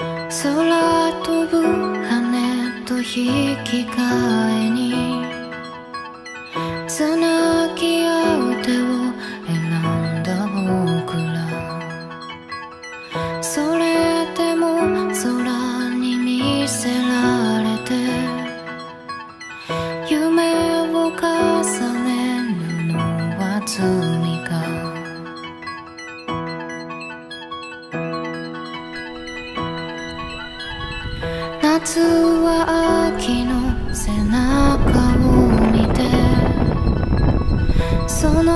空飛ぶ羽と引き換えにつなぎ合う手を選んだ僕ら、それでも空に見せられて夢を重ねるのは罪か。夏は秋の背中を見てその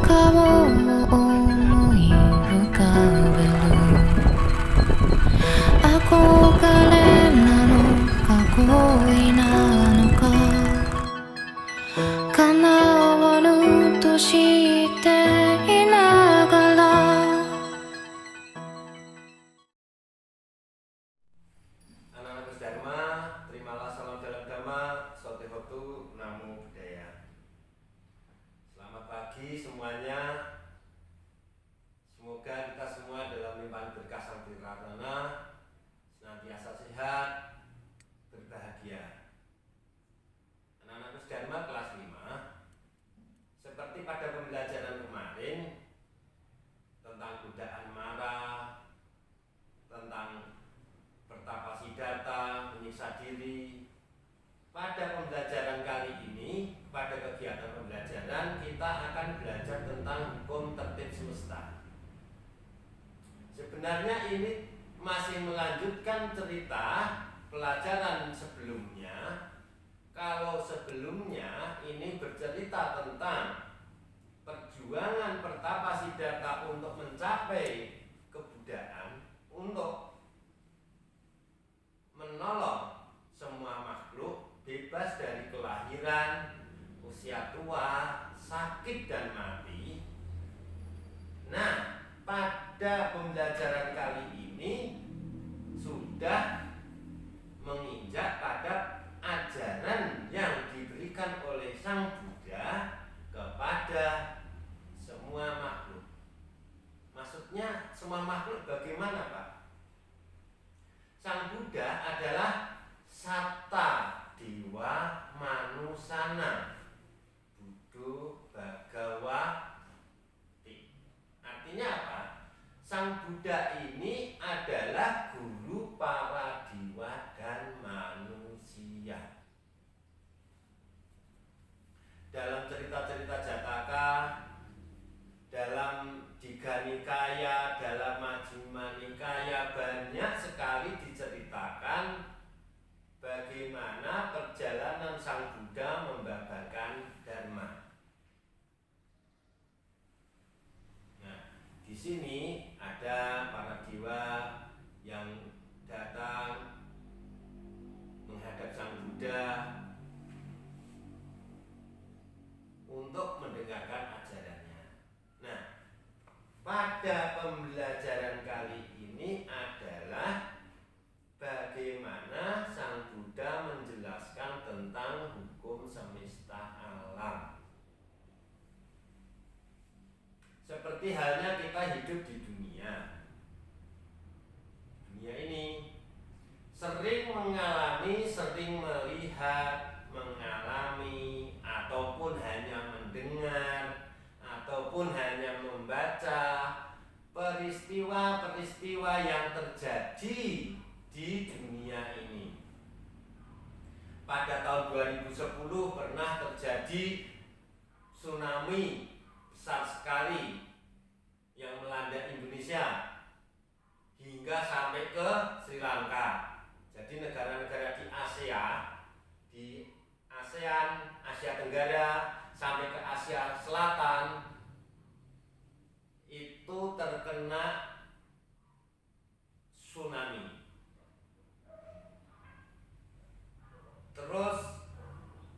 顔を思い浮かべる。憧れなのか恋なのか叶わぬとしていながら。Anak-anak Dharma, terimalah salam dalam Dhamma, Sotehotu, Namo Buddhaya. Selamat pagi semuanya. Semoga kita semua dalam limpahan berkah Sang Tirtana senantiasa sehat, berbahagia. Anak-anak Dharma kelas 5, seperti pada pembelajaran kemarin tentang godaan mara, tentang pertapa siddhartha, menyiksa diri. Pada pembelajaran kali ini, pada kegiatan pembelajaran kita akan belajar tentang hukum tertib semesta. Sebenarnya ini masih melanjutkan cerita pelajaran sebelumnya. Kalau sebelumnya ini bercerita tentang perjuangan pertapa siddhartha untuk mencapai kebudayaan, untuk menolong semua makhluk bebas dari kelahiran, usia tua, sakit dan mati. Nah, pada pembelajaran kali ini sudah menginjak pada ajaran yang diberikan oleh Sang Buddha kepada semua makhluk. Maksudnya semua makhluk bagaimana, Pak? Sang Buddha adalah Satta Dewa Manusana Buddho Bhagawati. Artinya apa? Sang Buddha ini adalah guru para dewa dan manusia. Dalam cerita-cerita Jataka, dalam Digha Nikaya, dalam Majjhima Nikaya banyak sekali diceritakan bagaimana perjalanan Sang Buddha membabarkan dharma. Nah, di sini ada para dewa yang datang menghadap Sang Buddha untuk mendengarkan ajarannya. Nah, pada pembelajaran kali ini adalah bagaimana Sang Buddha menjelaskan tentang hukum semesta alam. Seperti halnya kita hidup di dunia. Dunia ini sering mengalami, sering melihat, mengalami, ataupun hanya mendengar, ataupun hanya membaca peristiwa-peristiwa yang terjadi di dunia ini. Pada tahun 2010 pernah terjadi tsunami besar sekali yang melanda Indonesia hingga sampai ke Sri Lanka. Jadi negara-negara di ASEAN, Asia Tenggara sampai ke Asia Selatan itu terkena tsunami. Terus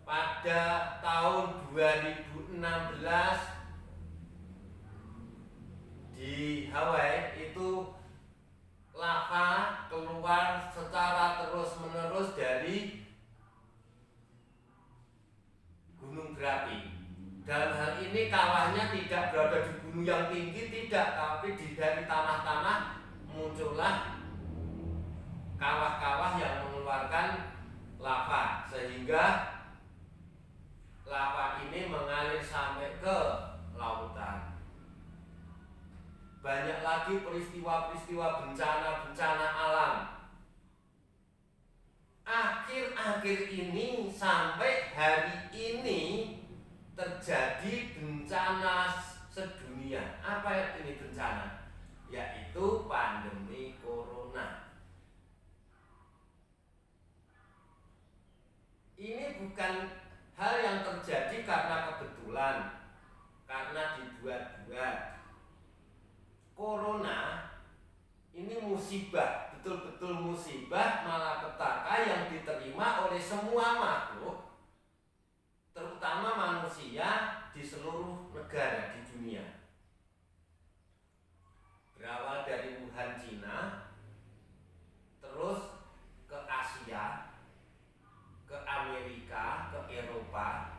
pada tahun 2016 di Hawaii itu lava keluar secara terus-menerus dari gunung berapi. Dalam hal ini kawahnya tidak berada di gunung yang tinggi, tidak, tapi dari tanah-tanah muncullah sehingga lava ini mengalir sampai ke lautan. Banyak lagi peristiwa-peristiwa bencana-bencana alam. Akhir-akhir ini sampai hari ini terjadi bencana sedunia. Apa ini bencana? Yaitu pandemi corona. Ini bukan hal yang terjadi karena kebetulan, karena dibuat-buat. Corona ini musibah, betul-betul musibah, malapetaka yang diterima oleh semua makhluk, terutama manusia di seluruh negara di dunia. Berawal dari Wuhan, Cina, terus ke Asia, ke Amerika, ke Eropa.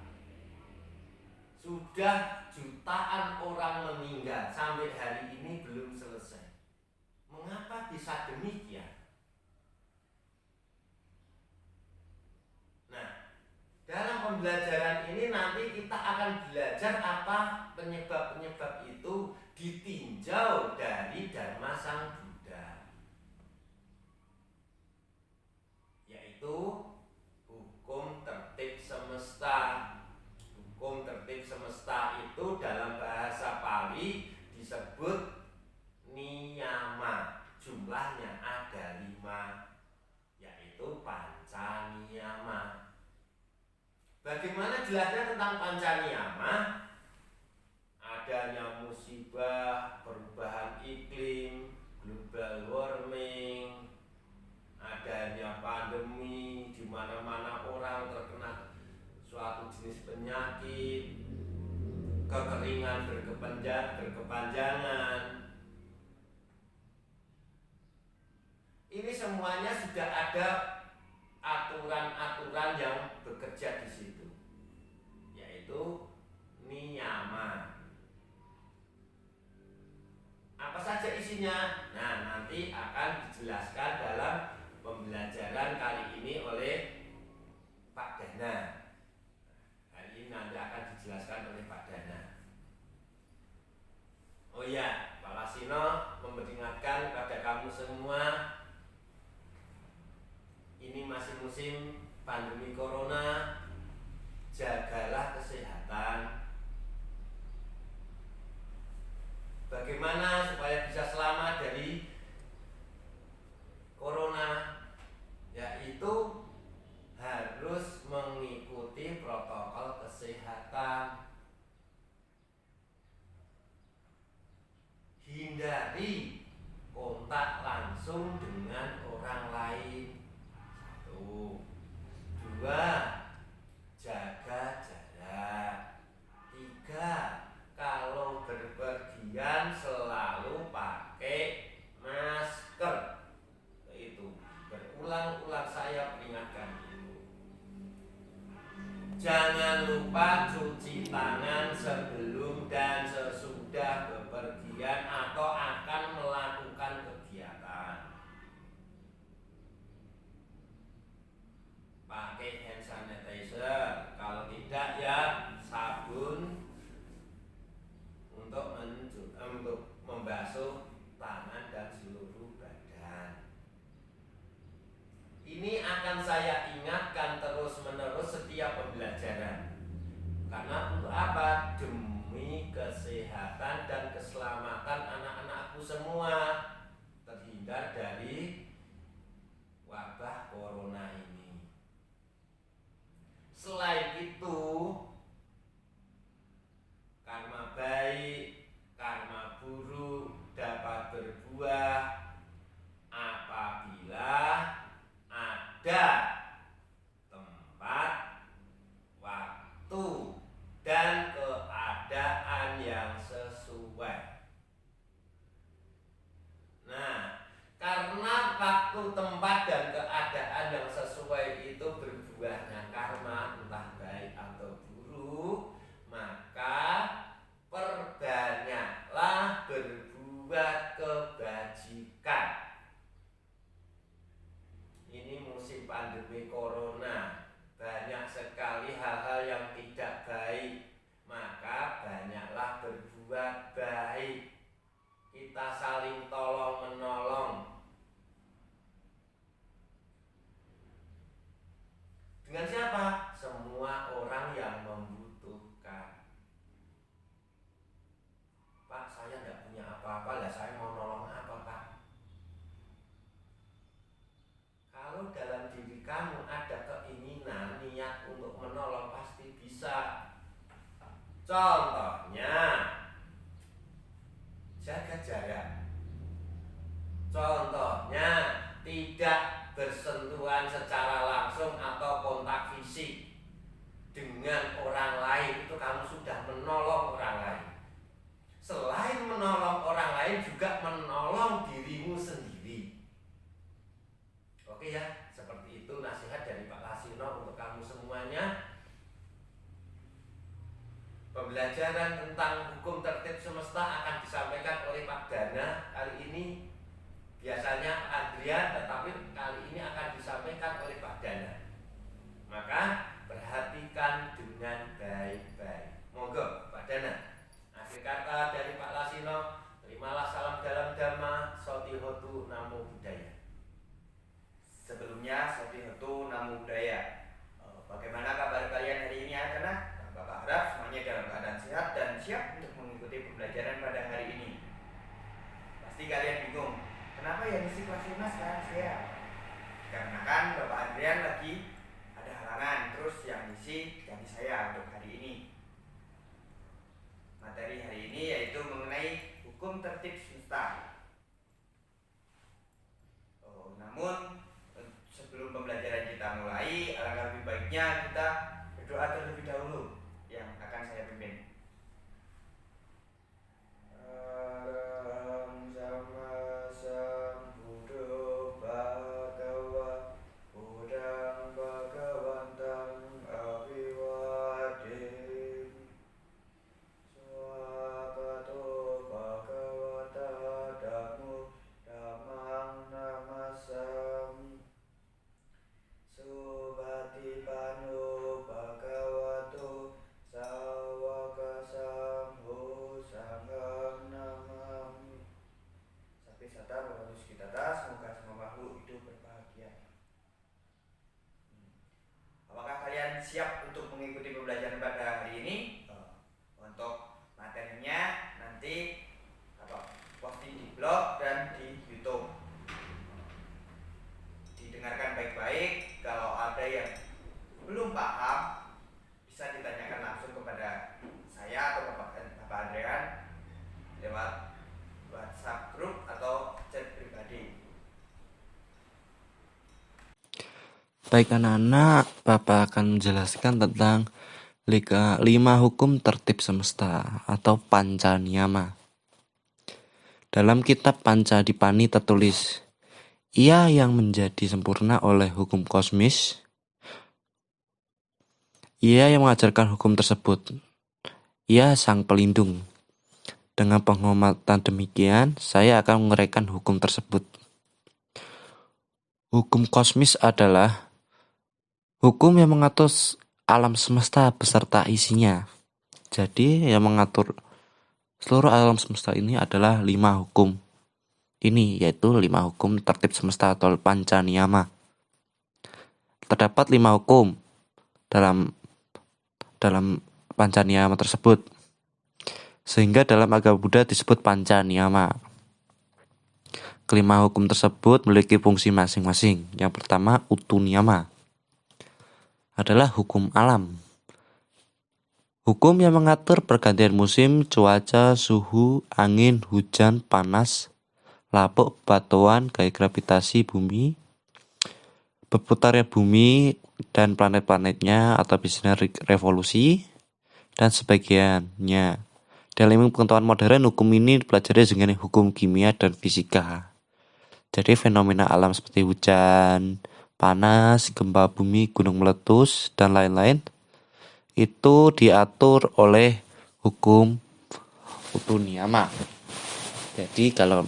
Sudah jutaan orang meninggal, sampai hari ini belum selesai. Mengapa bisa demikian? Nah, dalam pembelajaran ini nanti kita akan belajar apa penyebab-penyebab itu ditinjau dari Dharma Sang Buddha, yaitu hukum tertib semesta. Hukum tertib semesta itu dalam bahasa Pali disebut niyama. Jumlahnya ada 5, yaitu panca niyama. Bagaimana jelasnya tentang panca niyama? Adanya musibah, perubahan iklim, global warming, adanya pandemi, di mana-mana orang terkena suatu jenis penyakit, kekeringan berkepanjangan. Ini semuanya sudah ada aturan-aturan yang bekerja di situ, yaitu niyama. Apa saja isinya? Nah, nanti akan dijelaskan dalam pembelajaran kali ini oleh Pak Dana. Nanti akan dijelaskan oleh Pak Dana. Oh iya, Pak Lasino memperingatkan kepada kamu semua, ini masih musim pandemi corona, jagalah kesehatan. Bagaimana supaya bisa selamat dari corona? Yaitu harus mengikuti protokol kesehatan. Hindari kontak langsung dengan orang lain. 1. 2. Jaga jarak. 3. Kalau berpergian selalu pakai masker. Itu berulang-ulang saya peringatkan itu. Jangan lupa cuci tangan sebelum dan sesudah bepergian atau akan melakukan kegiatan. Pakai hand sanitizer, kalau tidak ya sabun untuk membasuh tangan dan seluruh badan. Ini akan saya ingatkan terus-menerus setiap pembelajaran. Karena untuk apa? Demi kesehatan dan keselamatan anak-anakku semua, terhindar dari wabah corona ini. Selain itu, karma baik, karma buruk dapat berbuah apabila ada tempat, waktu, dan keadaan yang sesuai. Nah, karena waktu, tempat, dan keadaan yang sesuai itu berbuahnya karma, entah baik atau buruk, maka perbanyaklah berbuat kebajikan. Ini musim pandemi corona, diri kamu ada keinginan, niat untuk menolong, pasti bisa. Contohnya, jaga jarak. Contohnya, tidak bersentuhan secara langsung atau kontak fisik dengan orang lain. Itu kamu sudah menolong orang lain. Selain menolong orang lain, juga menolong dirimu sendiri. Oke ya, seperti itu nasihat dari Pak Lasino untuk kamu semuanya. Pembelajaran tentang hukum tertib semesta akan disampaikan oleh Pak Dana kali ini. Biasanya Pak Adrian, tetapi kali ini akan disampaikan oleh Pak Dana. Maka perhatikan dengan baik-baik. Monggo Pak Dana. Akhir kata dari Pak Lasino, terimalah salam dalam dhamma, sotihotu namo buddhaya. Sebelumnya, sotihotu namo buddhaya. Bagaimana kabar kalian hari ini anak-anak? Bapak harap semuanya dalam keadaan sehat dan siap untuk mengikuti pembelajaran pada hari ini. Pasti kalian bingung, kenapa yang isi kelas 5 sekarang saya? Karena kan Bapak Adrian lagi ada halangan, terus yang isi ganti saya untuk hari ini. Materi hari ini yaitu mengenai hukum tertib semesta. Namun sebelum pembelajaran kita mulai, alangkah lebih baiknya kita berdoa terlebih dahulu yang akan saya pimpin. Araham sama sambuddho bhagava buddhang bhagavantang abiwadin swakato bhagavata dhammo dhammang namasami Subhatipano bhagavato sawaka sambho sangham namami. Sapi sata bagus kita tas, semoga semua makhluk hidup berbahagia. Apakah kalian siap untuk mengikuti pembelajaran pada hari ini? Untuk materinya nanti posting di blog dan di YouTube. Didengarkan baik-baik. Kalau ada yang belum paham, bisa ditanyakan langsung kepada saya atau Bapak Adrian lewat WhatsApp grup atau chat pribadi. Baik anak-anak, Bapak akan menjelaskan tentang 5 hukum tertib semesta atau Panca Niyama. Dalam kitab Panca Dipani tertulis, ia yang menjadi sempurna oleh hukum kosmis, ia yang mengajarkan hukum tersebut, ia sang pelindung. Dengan penghormatan demikian, saya akan menguraikan hukum tersebut. Hukum kosmis adalah hukum yang mengatur alam semesta beserta isinya. Jadi yang mengatur seluruh alam semesta ini adalah 5 hukum. Ini yaitu 5 hukum tertib semesta atau Panca Niyama. Terdapat 5 hukum dalam Panca Niyama tersebut, sehingga dalam agama Buddha disebut Panca Niyama. Kelima hukum tersebut memiliki fungsi masing-masing. Yang pertama, Utu Niyama adalah hukum alam. Hukum yang mengatur pergantian musim, cuaca, suhu, angin, hujan, panas, lapuk, batuan, gaya gravitasi bumi, berputarnya bumi dan planet-planetnya atau bisnis revolusi, dan sebagainya. Dalam ilmu pengetahuan modern, hukum ini dipelajari dengan hukum kimia dan fisika. Jadi fenomena alam seperti hujan, panas, gempa bumi, gunung meletus, dan lain-lain itu diatur oleh hukum Utu Niyama. Jadi kalau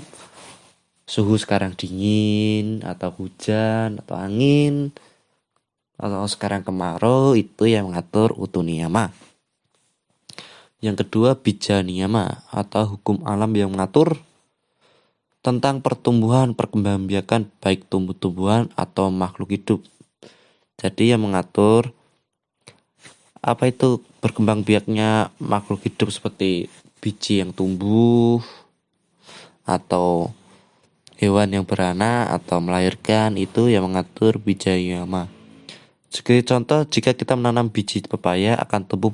suhu sekarang dingin, atau hujan, atau angin, atau sekarang kemarau, itu yang mengatur Utu Niyama. Yang kedua, Bija Niyama atau hukum alam yang mengatur tentang pertumbuhan, perkembangbiakan baik tumbuh-tumbuhan atau makhluk hidup. Jadi yang mengatur apa itu berkembang biaknya makhluk hidup seperti biji yang tumbuh atau hewan yang beranak atau melahirkan itu yang mengatur Wijayama. Sebagai contoh, jika kita menanam biji pepaya akan tumbuh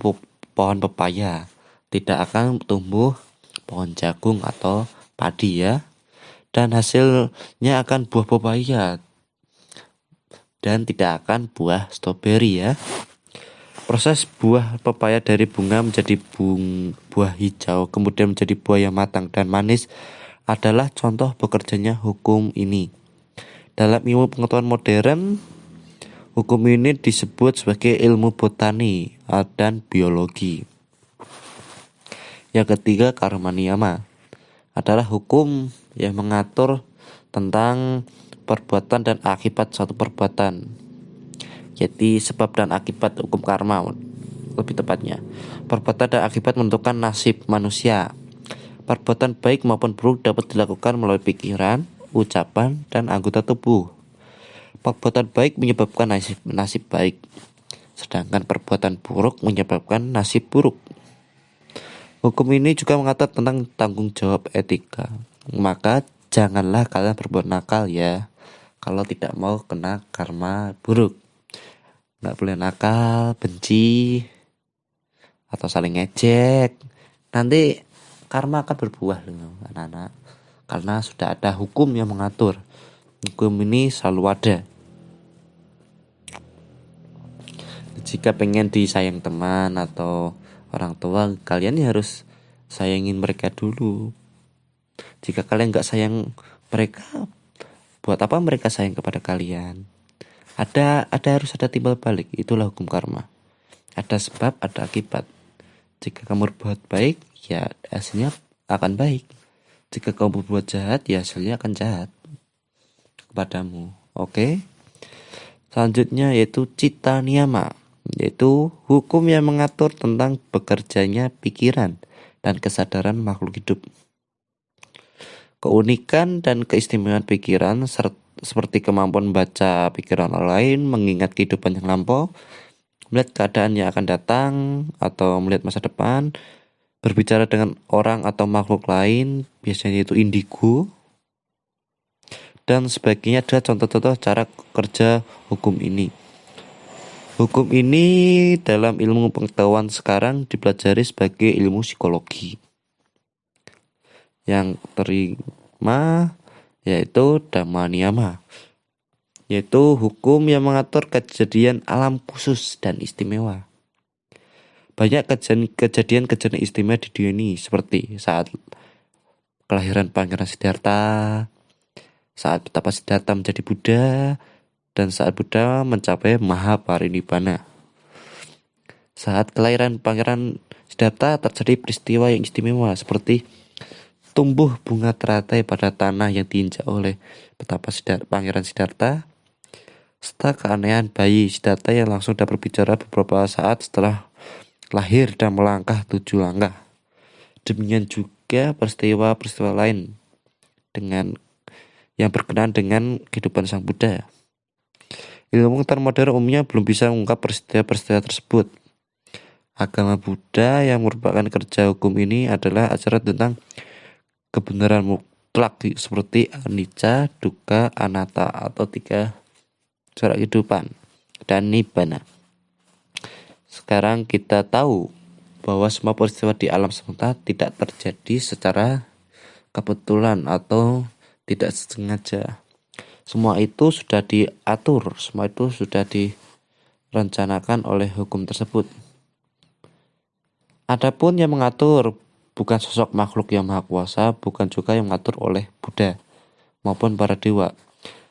pohon pepaya, tidak akan tumbuh pohon jagung atau padi ya. Dan hasilnya akan buah pepaya dan tidak akan buah stroberi ya. Proses buah pepaya dari bunga menjadi buah hijau, kemudian menjadi buah yang matang dan manis adalah contoh bekerjanya hukum ini. Dalam ilmu pengetahuan modern, hukum ini disebut sebagai ilmu botani dan biologi. Yang ketiga, karma niyama adalah hukum yang mengatur tentang perbuatan dan akibat suatu perbuatan. Jadi sebab dan akibat hukum karma lebih tepatnya. Perbuatan dan akibat menentukan nasib manusia. Perbuatan baik maupun buruk dapat dilakukan melalui pikiran, ucapan, dan anggota tubuh. Perbuatan baik menyebabkan nasib baik, sedangkan perbuatan buruk menyebabkan nasib buruk. Hukum ini juga mengatur tentang tanggung jawab etika. Maka janganlah kalian berbuat nakal ya, kalau tidak mau kena karma buruk. Nggak boleh nakal, benci, atau saling ngejek. Nanti karma akan berbuah loh anak-anak, karena sudah ada hukum yang mengatur. Hukum ini selalu ada. Jika pengen disayang teman atau orang tua, kalian harus sayangin mereka dulu. Jika kalian gak sayang mereka, buat apa mereka sayang kepada kalian? Harus ada timbal balik. Itulah hukum karma. Ada sebab, ada akibat. Jika kamu berbuat baik, ya hasilnya akan baik. Jika kamu berbuat jahat, ya hasilnya akan jahat kepadamu. Oke? Selanjutnya yaitu cita niyama, yaitu hukum yang mengatur tentang bekerjanya pikiran dan kesadaran makhluk hidup. Keunikan dan keistimewaan pikiran seperti kemampuan membaca pikiran orang lain, mengingat kehidupan yang lampau, melihat keadaan yang akan datang atau melihat masa depan, berbicara dengan orang atau makhluk lain, biasanya itu indigo, dan sebagainya adalah contoh-contoh cara kerja hukum ini. Hukum ini dalam ilmu pengetahuan sekarang dipelajari sebagai ilmu psikologi. Yang terima yaitu Dhamma Niyama, yaitu hukum yang mengatur kejadian alam khusus dan istimewa. Banyak kejadian istimewa di dunia ini, seperti saat kelahiran Pangeran Siddhartha, saat betapa Siddhartha menjadi Buddha, dan saat Buddha mencapai Mahaparinibbana. Saat kelahiran Pangeran Siddhartha terjadi peristiwa yang istimewa, seperti tumbuh bunga teratai pada tanah yang diinjak oleh betapa Pangeran Siddhartha, serta keanehan bayi Siddhartha yang langsung dapat berbicara beberapa saat setelah lahir dan melangkah 7 langkah. Demikian juga peristiwa-peristiwa lain yang berkenaan dengan kehidupan Sang Buddha. Ilmu pengetahuan modern umumnya belum bisa mengungkap peristiwa-peristiwa tersebut. Agama Buddha yang merupakan kerja hukum ini adalah ajaran tentang kebenaran mutlak seperti anicca, dukkha, anatta atau 3 corak kehidupan dan nibbana. Sekarang kita tahu bahwa semua peristiwa di alam semesta tidak terjadi secara kebetulan atau tidak sengaja. Semua itu sudah diatur, semua itu sudah direncanakan oleh hukum tersebut. Adapun yang mengatur bukan sosok makhluk yang maha kuasa, bukan juga yang mengatur oleh Buddha maupun para dewa.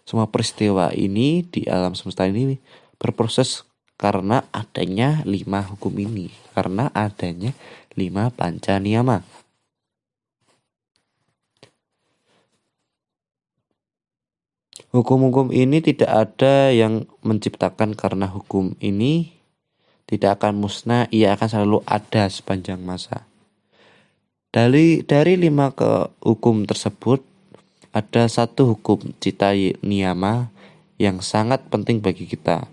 Semua peristiwa ini di alam semesta ini berproses karena adanya 5 hukum ini, karena adanya 5 panca niyama. Hukum-hukum ini tidak ada yang menciptakan, karena hukum ini tidak akan musnah, ia akan selalu ada sepanjang masa. Dari 5 hukum tersebut, ada 1 hukum cita niyama yang sangat penting bagi kita.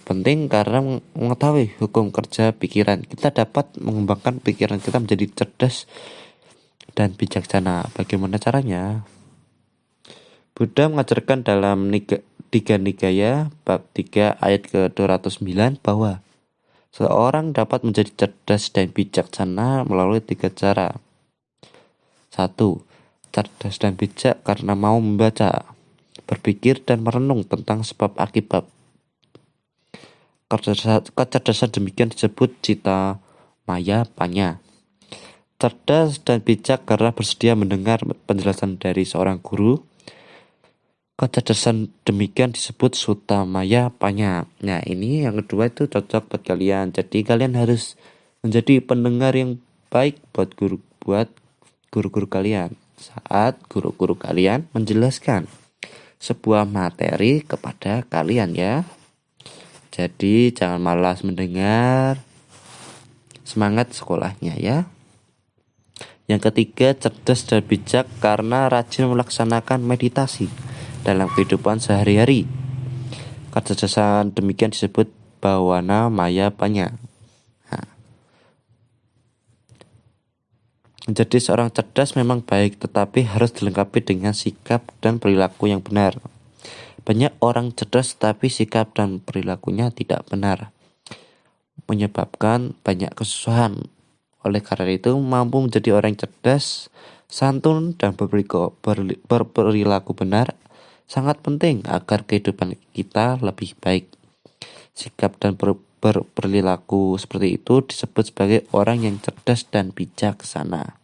Penting karena mengetahui hukum kerja pikiran, kita dapat mengembangkan pikiran kita menjadi cerdas dan bijaksana. Bagaimana caranya? Buddha mengajarkan dalam Digha Nikaya bab 3 ayat ke-209 bahwa seorang dapat menjadi cerdas dan bijaksana melalui 3 cara. 1. Cerdas dan bijak karena mau membaca, berpikir dan merenung tentang sebab akibat. Kecerdasan demikian disebut cita maya panya. Cerdas dan bijak karena bersedia mendengar penjelasan dari seorang guru. Kecerdasan demikian disebut sutta maya panya. Nah, ini yang kedua itu cocok buat kalian. Jadi kalian harus menjadi pendengar yang baik buat guru-guru kalian saat guru-guru kalian menjelaskan sebuah materi kepada kalian ya. Jadi jangan malas mendengar, semangat sekolahnya ya. Yang ketiga, cerdas dan bijak karena rajin melaksanakan meditasi dalam kehidupan sehari-hari. Kecerdasan demikian disebut bawana maya panya. Menjadi seorang cerdas memang baik, tetapi harus dilengkapi dengan sikap dan perilaku yang benar. Banyak orang cerdas tetapi sikap dan perilakunya tidak benar, menyebabkan banyak kesusahan. Oleh karena itu, mampu menjadi orang cerdas, santun, dan berperilaku benar sangat penting agar kehidupan kita lebih baik. Sikap dan berperilaku seperti itu disebut sebagai orang yang cerdas dan bijaksana.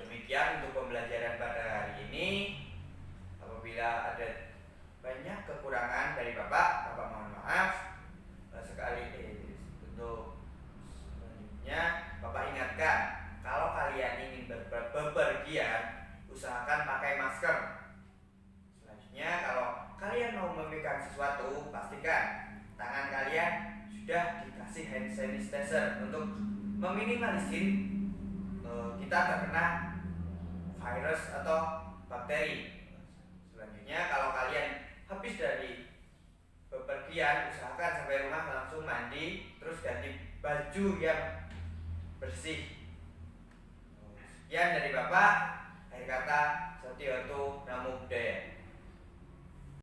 Demikian untuk pembelajaran pada hari ini. Apabila ada banyak kekurangan dari Bapak mohon maaf. Untuk selanjutnya Bapak ingatkan, kalau kalian ingin bepergian, usahakan pakai masker. Selanjutnya, kalau kalian mau memegang sesuatu, pastikan tangan kalian sudah dikasih hand sanitizer untuk meminimalisir kita terkena virus atau bakteri. Selanjutnya, kalau kalian habis dari bepergian, usahakan sampai rumah langsung mandi, terus ganti baju yang bersih. Sekian dari Bapak. Akhir kata, Satya Namo Buddhaya.